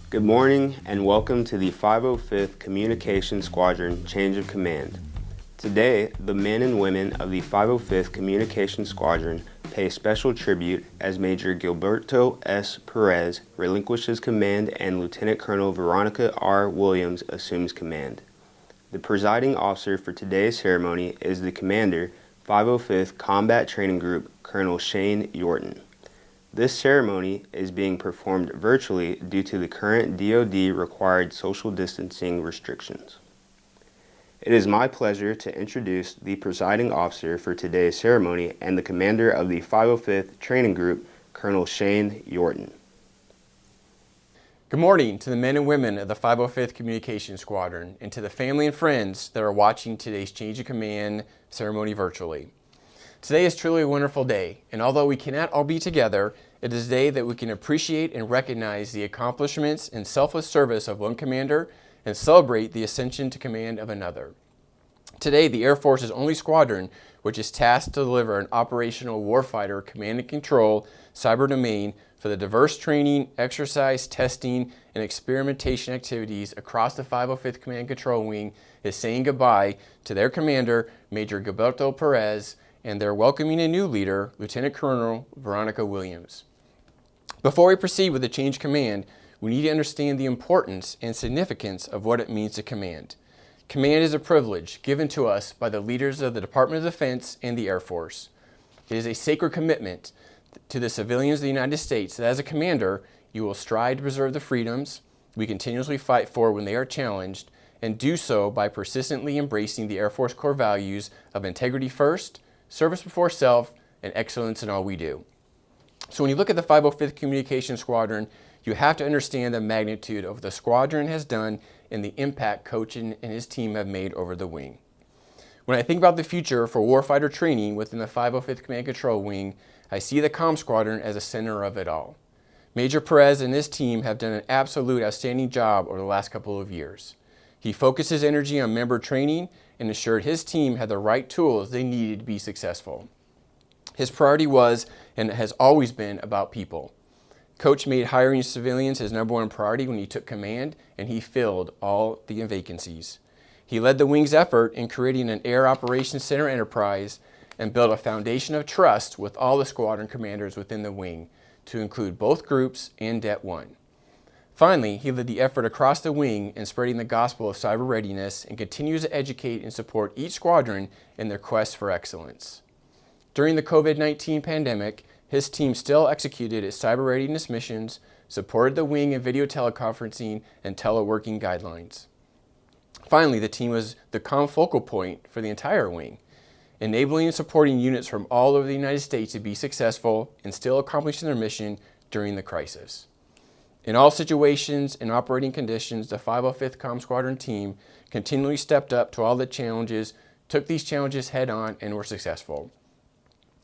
Good morning and welcome to the 505th Communications Squadron Change of Command. Today, the men and women of the 505th Communications Squadron pay special tribute as Major Gilberto S. Perez relinquishes command and Lieutenant Colonel Veronica R. Williams assumes command. The presiding officer for today's ceremony is the Commander, 505th Combat Training Group, Colonel Shayne Yorton. This ceremony is being performed virtually due to the current DoD-required social distancing restrictions. It is my pleasure to introduce the presiding officer for today's ceremony and the commander of the 505th Training Group, Colonel Shayne Yorton. Good morning to the men and women of the 505th Communications Squadron and to the family and friends that are watching today's Change of Command ceremony virtually. Today is truly a wonderful day, and although we cannot all be together, it is a day that we can appreciate and recognize the accomplishments and selfless service of one commander and celebrate the ascension to command of another. Today, the Air Force's only squadron, which is tasked to deliver an operational warfighter command and control cyber domain for the diverse training, exercise, testing, and experimentation activities across the 505th Command and Control Wing, is saying goodbye to their commander, Major Gilberto Perez, and they're welcoming a new leader, Lieutenant Colonel Veronica Williams. Before we proceed with the change command, we need to understand the importance and significance of what it means to command. Command is a privilege given to us by the leaders of the Department of Defense and the Air Force. It is a sacred commitment to the civilians of the United States that as a commander, you will strive to preserve the freedoms we continuously fight for when they are challenged, and do so by persistently embracing the Air Force core values of integrity first, service before self, and excellence in all we do. So when you look at the 505th Communications Squadron, you have to understand the magnitude of what the squadron has done and the impact Coach and his team have made over the wing. When I think about the future for warfighter training within the 505th Command and Control Wing, I see the Comm Squadron as a center of it all. Major Perez and his team have done an absolute outstanding job over the last couple of years. He focused his energy on member training and ensured his team had the right tools they needed to be successful. His priority was, and has always been, about people. Coach made hiring civilians his number one priority when he took command, and he filled all the vacancies. He led the wing's effort in creating an Air Operations Center enterprise and built a foundation of trust with all the squadron commanders within the wing, to include both groups and Det 1. Finally, he led the effort across the wing in spreading the gospel of cyber readiness and continues to educate and support each squadron in their quest for excellence. During the COVID-19 pandemic, his team still executed its cyber readiness missions, supported the wing in video teleconferencing and teleworking guidelines. Finally, the team was the comm focal point for the entire wing, enabling and supporting units from all over the United States to be successful and still accomplishing their mission during the crisis. In all situations and operating conditions, the 505th Comm Squadron team continually stepped up to all the challenges, took these challenges head on, and were successful.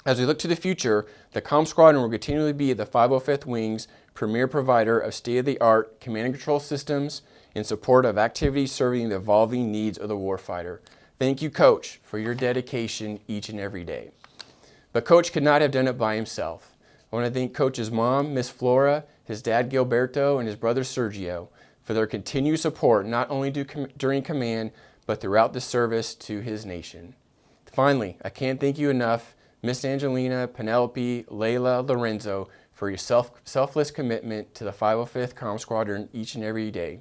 As we look to the future, the Comm Squadron will continually be the 505th Wing's premier provider of state-of-the-art command and control systems in support of activities serving the evolving needs of the warfighter. Thank you, Coach, for your dedication each and every day. But Coach could not have done it by himself. I want to thank Coach's mom, Miss Flora, his dad Gilberto, and his brother Sergio for their continued support not only during command, but throughout the service to his nation. Finally, I can't thank you enough, Miss Angelina, Penelope, Layla, Lorenzo, for your selfless commitment to the 505th Comm Squadron each and every day.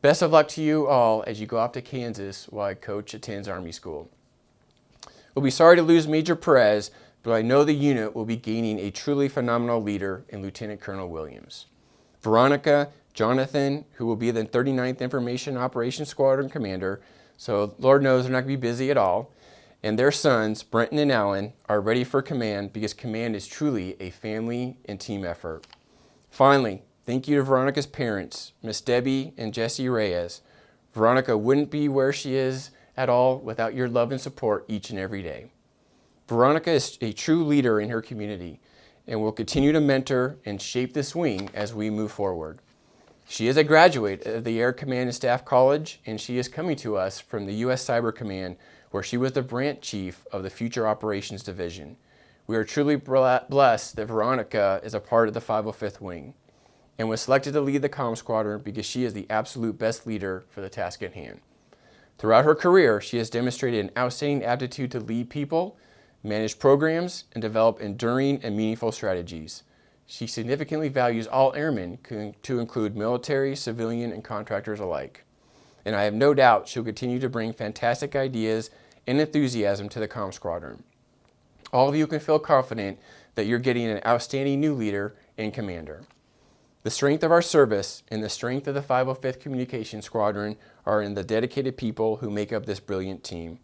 Best of luck to you all as you go off to Kansas while Coach attends Army School. We'll be sorry to lose Major Perez, but I know the unit will be gaining a truly phenomenal leader in Lieutenant Colonel Williams. Veronica, Jonathan, who will be the 39th Information Operations Squadron Commander, so Lord knows they're not going to be busy at all, and their sons, Brenton and Alan, are ready for command because command is truly a family and team effort. Finally, thank you to Veronica's parents, Miss Debbie and Jesse Reyes. Veronica wouldn't be where she is at all without your love and support each and every day. Veronica is a true leader in her community and will continue to mentor and shape this wing as we move forward. She is a graduate of the Air Command and Staff College, and she is coming to us from the U.S. Cyber Command, where she was the branch chief of the Future Operations Division. We are truly blessed that Veronica is a part of the 505th Wing. and was selected to lead the comm squadron because she is the absolute best leader for the task at hand. Throughout her career, she has demonstrated an outstanding aptitude to lead people, manage programs, and develop enduring and meaningful strategies. She significantly values all airmen, to include military, civilian, and contractors alike. And I have no doubt she'll continue to bring fantastic ideas and enthusiasm to the comm squadron. All of you can feel confident that you're getting an outstanding new leader and commander. The strength of our service and the strength of the 505th Communication Squadron are in the dedicated people who make up this brilliant team.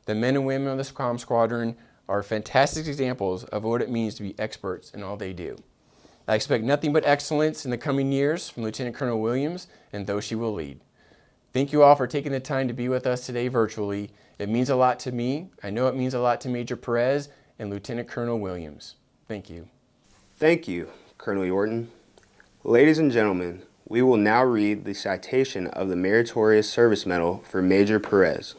The men and women of this comm squadron are fantastic examples of what it means to be experts in all they do. I expect nothing but excellence in the coming years from Lieutenant Colonel Williams and those she will lead. Thank you all for taking the time to be with us today virtually. It means a lot to me. I know it means a lot to Major Perez and Lieutenant Colonel Williams. Thank you. Thank you, Colonel Yorton. Ladies and gentlemen, we will now read the citation of the Meritorious Service Medal for Major Perez.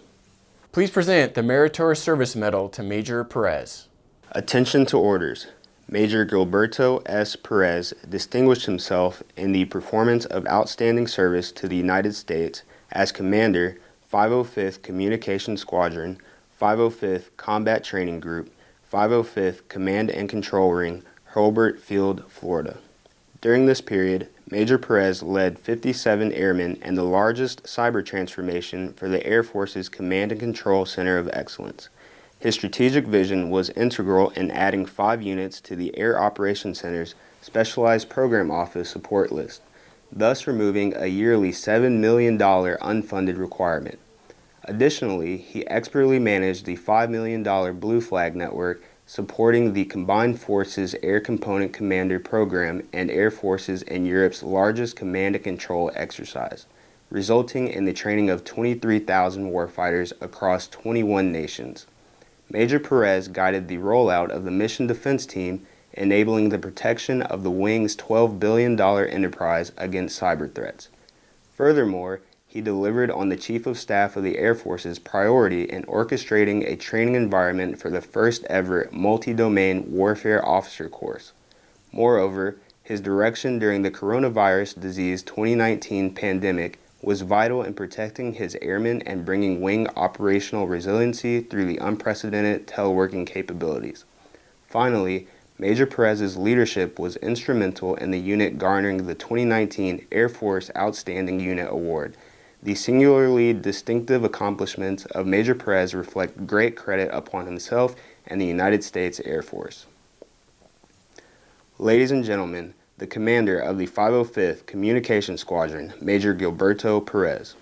Please present the Meritorious Service Medal to Major Perez. Attention to orders. Major Gilberto S. Perez distinguished himself in the performance of outstanding service to the United States as Commander, 505th Communication Squadron, 505th Combat Training Group, 505th Command and Control Ring, Hurlburt Field, Florida. During this period, Major Perez led 57 airmen and the largest cyber transformation for the Air Force's Command and Control Center of Excellence. His strategic vision was integral in adding 5 units to the Air Operations Center's Specialized Program Office support list, thus removing a yearly $7 million unfunded requirement. Additionally, he expertly managed the $5 million Blue Flag network supporting the Combined Forces Air Component Commander Program and Air Forces in Europe's largest command and control exercise, resulting in the training of 23,000 warfighters across 21 nations. Major Perez guided the rollout of the Mission Defense Team, enabling the protection of the Wing's $12 billion enterprise against cyber threats. Furthermore, he delivered on the Chief of Staff of the Air Force's priority in orchestrating a training environment for the first ever multi-domain warfare officer course. Moreover, his direction during the coronavirus disease 2019 pandemic was vital in protecting his airmen and bringing Wing operational resiliency through the unprecedented teleworking capabilities. Finally, Major Perez's leadership was instrumental in the unit garnering the 2019 Air Force Outstanding Unit Award. The singularly distinctive accomplishments of Major Perez reflect great credit upon himself and the United States Air Force. Ladies and gentlemen, the commander of the 505th Communication Squadron, Major Gilberto Perez.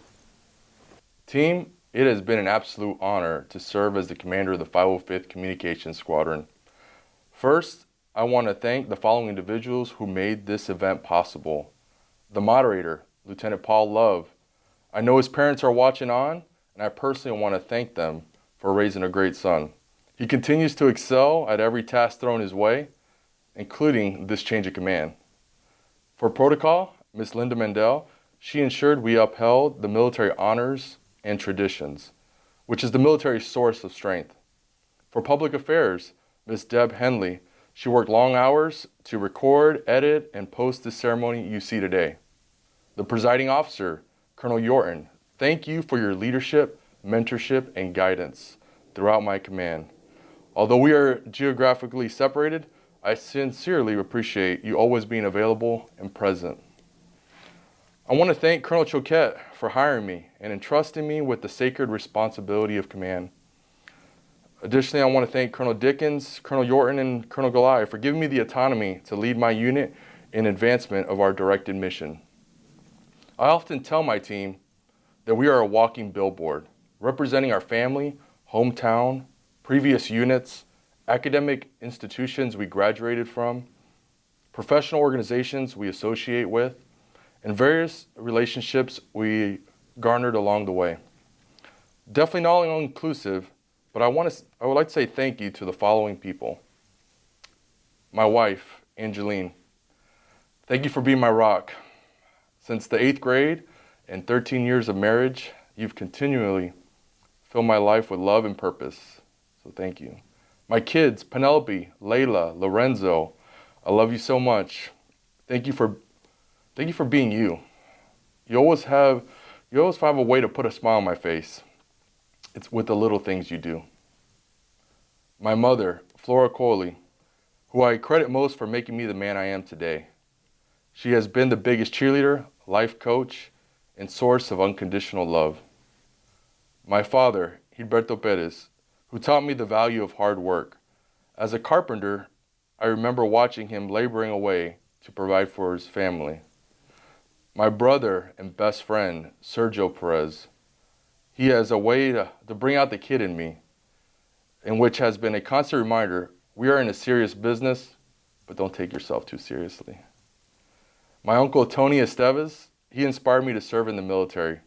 Team, it has been an absolute honor to serve as the commander of the 505th Communication Squadron. First, I want to thank the following individuals who made this event possible. The moderator, Lieutenant Paul Love. I know his parents are watching on, and I personally want to thank them for raising a great son. He continues to excel at every task thrown his way, including this change of command. For protocol, Ms. Linda Mandel, she ensured we upheld the military honors and traditions, which is the military's source of strength. For public affairs, Ms. Deb Henley, she worked long hours to record, edit, and post the ceremony you see today. The presiding officer, Colonel Yorton, thank you for your leadership, mentorship, and guidance throughout my command. Although we are geographically separated, I sincerely appreciate you always being available and present. I want to thank Colonel Choquette for hiring me and entrusting me with the sacred responsibility of command. Additionally, I want to thank Colonel Dickens, Colonel Yorton, and Colonel Goliath for giving me the autonomy to lead my unit in advancement of our directed mission. I often tell my team that we are a walking billboard, representing our family, hometown, previous units, academic institutions we graduated from, professional organizations we associate with, and various relationships we garnered along the way. Definitely not all inclusive, but I would like to say thank you to the following people. My wife, Angeline. Thank you for being my rock. Since the 8th grade and 13 years of marriage, you've continually filled my life with love and purpose. So thank you. My kids, Penelope, Layla, Lorenzo, I love you so much. Thank you for Thank you for being you. You always find a way to put a smile on my face. It's with the little things you do. My mother, Flora Coley, who I credit most for making me the man I am today. She has been the biggest cheerleader, life coach, and source of unconditional love. My father, Gilberto Perez, who taught me the value of hard work. As a carpenter, I remember watching him laboring away to provide for his family. My brother and best friend, Sergio Perez, he has a way to bring out the kid in me, and which has been a constant reminder, we are in a serious business, but don't take yourself too seriously. My uncle Tony Esteves, he inspired me to serve in the military.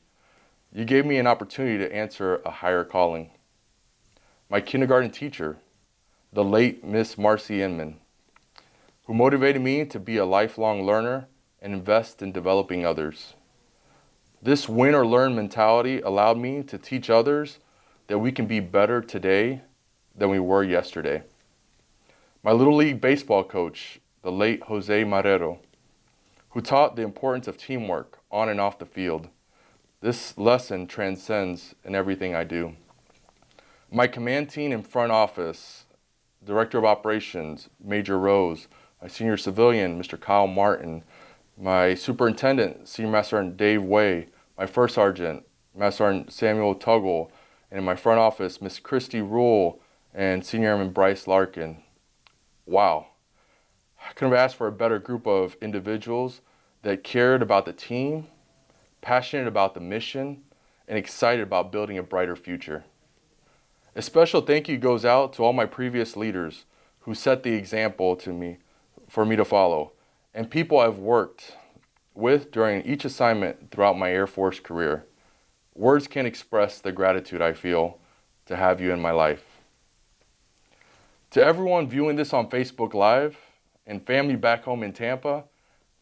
You gave me an opportunity to answer a higher calling. My kindergarten teacher, the late Miss Marcy Inman, who motivated me to be a lifelong learner and invest in developing others. This win or learn mentality allowed me to teach others that we can be better today than we were yesterday. My Little League baseball coach, the late Jose Marrero, who taught the importance of teamwork on and off the field. This lesson transcends in everything I do. My command team and front office, Director of Operations, Major Rose, my senior civilian, Mr. Kyle Martin, my superintendent, Senior Master Sergeant Dave Way, my first sergeant, Master Sergeant Samuel Tuggle, and in my front office, Miss Christy Rule and Senior Airman Bryce Larkin. Wow. I couldn't have asked for a better group of individuals that cared about the team, passionate about the mission, and excited about building a brighter future. A special thank you goes out to all my previous leaders who set the example for me to follow, and people I've worked with during each assignment throughout my Air Force career. Words can't express the gratitude I feel to have you in my life. To everyone viewing this on Facebook Live and family back home in Tampa,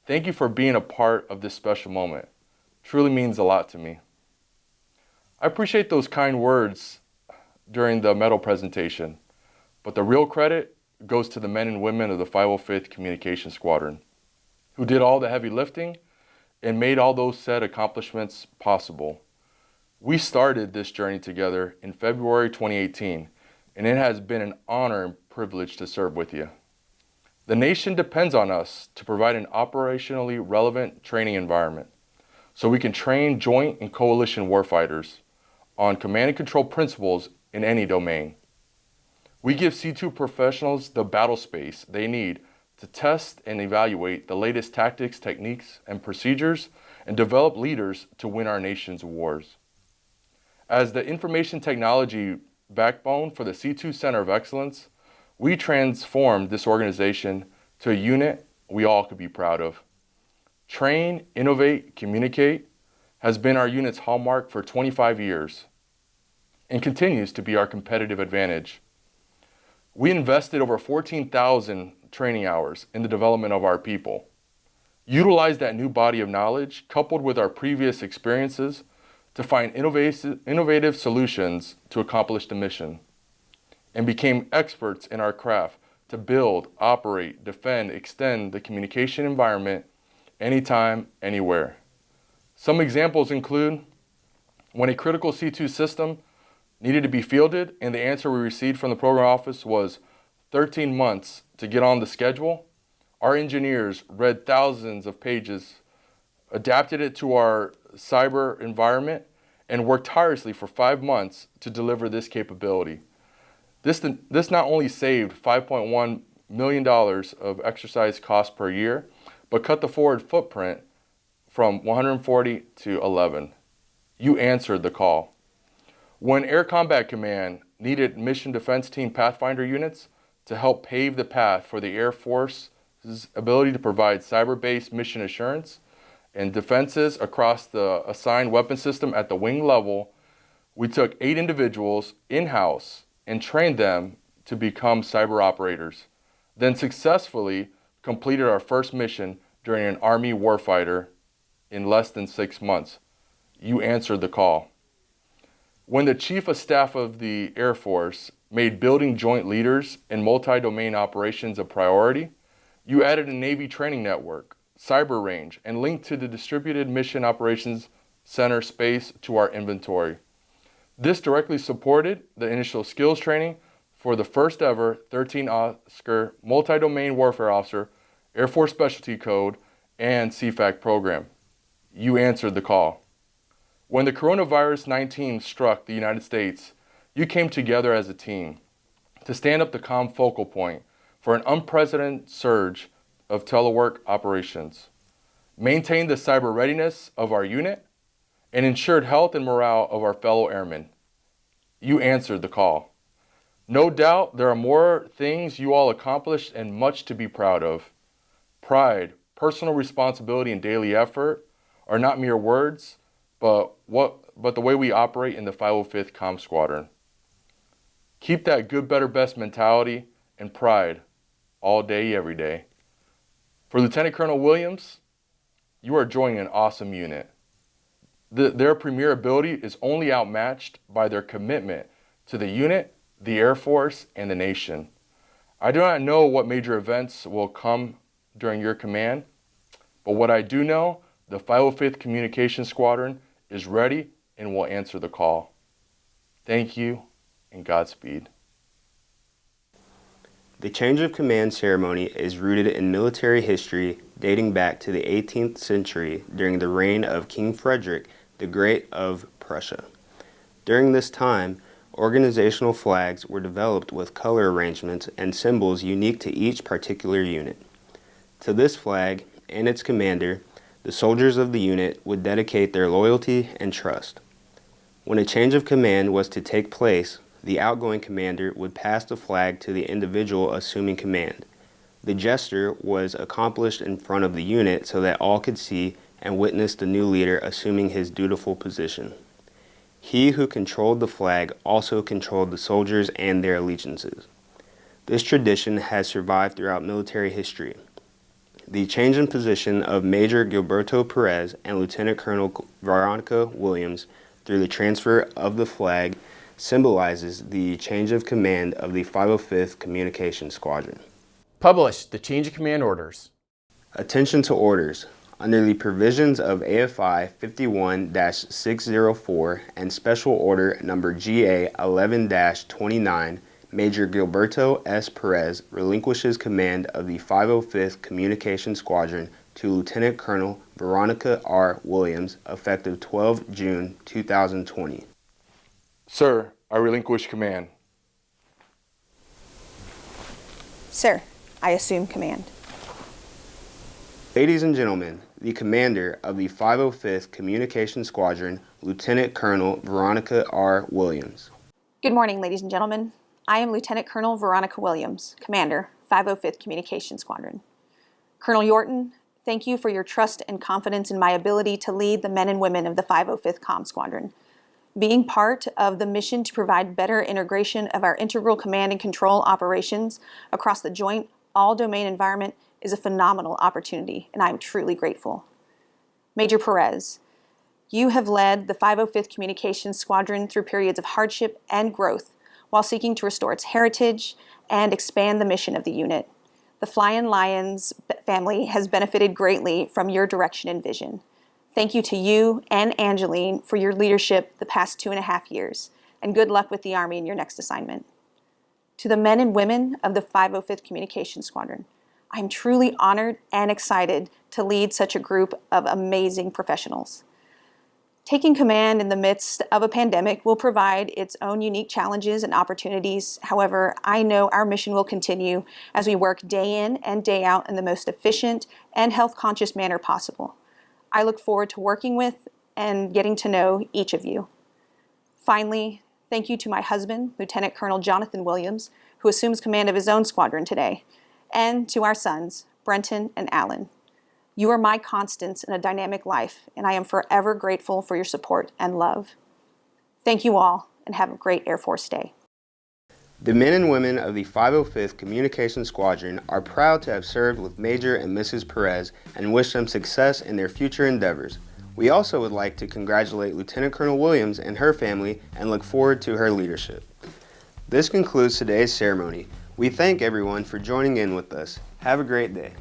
thank you for being a part of this special moment. Truly means a lot to me. I appreciate those kind words during the medal presentation, but the real credit goes to the men and women of the 505th Communication Squadron, who did all the heavy lifting and made all those said accomplishments possible. We started this journey together in February 2018, and it has been an honor and privilege to serve with you. The nation depends on us to provide an operationally relevant training environment so we can train joint and coalition warfighters on command and control principles in any domain. We give C2 professionals the battle space they need to test and evaluate the latest tactics, techniques, and procedures, and develop leaders to win our nation's wars. As the information technology backbone for the C2 Center of Excellence, we transformed this organization to a unit we all could be proud of. Train, innovate, communicate has been our unit's hallmark for 25 years and continues to be our competitive advantage. We invested over 14,000 training hours in the development of our people, utilized that new body of knowledge coupled with our previous experiences to find innovative solutions to accomplish the mission, and became experts in our craft to build, operate, defend, extend the communication environment anytime, anywhere. Some examples include when a critical C2 system needed to be fielded and the answer we received from the program office was 13 months to get on the schedule, our engineers read thousands of pages, adapted it to our cyber environment, and worked tirelessly for 5 months to deliver this capability. This not only saved $5.1 million of exercise costs per year, but cut the forward footprint from 140 to 11. You answered the call. When Air Combat Command needed Mission Defense Team Pathfinder units to help pave the path for the Air Force's ability to provide cyber-based mission assurance and defenses across the assigned weapon system at the wing level, we took 8 individuals in-house and trained them to become cyber operators, then successfully completed our first mission during an Army warfighter in less than 6 months. You answered the call. When the Chief of Staff of the Air Force made building joint leaders and multi-domain operations a priority, you added a Navy training network, cyber range, and linked to the Distributed Mission Operations Center space to our inventory. This directly supported the initial skills training for the first ever 13 Oscar Multi-Domain Warfare Officer, Air Force Specialty Code, and CFAC program. You answered the call. When the coronavirus 19 struck the United States, you came together as a team to stand up the calm focal point for an unprecedented surge of telework operations, maintained the cyber readiness of our unit, and ensured health and morale of our fellow airmen. You answered the call. No doubt there are more things you all accomplished and much to be proud of. Pride, personal responsibility, and daily effort are not mere words, but the way we operate in the 505th Comm Squadron. Keep that good, better, best mentality and pride all day, every day. For Lieutenant Colonel Williams, you are joining an awesome unit. Their premier ability is only outmatched by their commitment to the unit, the Air Force, and the nation. I do not know what major events will come during your command, but what I do know, the 505th Communications Squadron is ready and will answer the call. Thank you and Godspeed. The change of command ceremony is rooted in military history dating back to the 18th century during the reign of King Frederick the Great of Prussia. During this time, organizational flags were developed with color arrangements and symbols unique to each particular unit. To this flag and its commander, the soldiers of the unit would dedicate their loyalty and trust. When a change of command was to take place, the outgoing commander would pass the flag to the individual assuming command. The gesture was accomplished in front of the unit so that all could see and witness the new leader assuming his dutiful position. He who controlled the flag also controlled the soldiers and their allegiances. This tradition has survived throughout military history. The change in position of Major Gilberto Perez and Lieutenant Colonel Veronica Williams through the transfer of the flag symbolizes the change of command of the 505th Communications Squadron. Publish the change of command orders. Attention to orders. Under the provisions of AFI 51-604 and Special Order Number GA 11-29, Major Gilberto S. Perez relinquishes command of the 505th Communications Squadron to Lieutenant Colonel Veronica R. Williams, effective 12 June 2020. Sir, I relinquish command. Sir, I assume command. Ladies and gentlemen, the commander of the 505th Communications Squadron, Lieutenant Colonel Veronica R. Williams. Good morning, ladies and gentlemen. I am Lieutenant Colonel Veronica Williams, Commander, 505th Communications Squadron. Colonel Yorton, thank you for your trust and confidence in my ability to lead the men and women of the 505th Comm Squadron. Being part of the mission to provide better integration of our integral command and control operations across the joint all-domain environment is a phenomenal opportunity, and I am truly grateful. Major Perez, you have led the 505th Communications Squadron through periods of hardship and growth while seeking to restore its heritage and expand the mission of the unit. The Flying Lions family has benefited greatly from your direction and vision. Thank you to you and Angeline for your leadership the past 2.5 years, and good luck with the Army in your next assignment. To the men and women of the 505th Communications Squadron, I'm truly honored and excited to lead such a group of amazing professionals. Taking command in the midst of a pandemic will provide its own unique challenges and opportunities. However, I know our mission will continue as we work day in and day out in the most efficient and health-conscious manner possible. I look forward to working with and getting to know each of you. Finally, thank you to my husband, Lieutenant Colonel Jonathan Williams, who assumes command of his own squadron today, and to our sons, Brenton and Alan. You are my constants in a dynamic life, and I am forever grateful for your support and love. Thank you all, and have a great Air Force Day. The men and women of the 505th Communications Squadron are proud to have served with Major and Mrs. Perez and wish them success in their future endeavors. We also would like to congratulate Lieutenant Colonel Williams and her family and look forward to her leadership. This concludes today's ceremony. We thank everyone for joining in with us. Have a great day.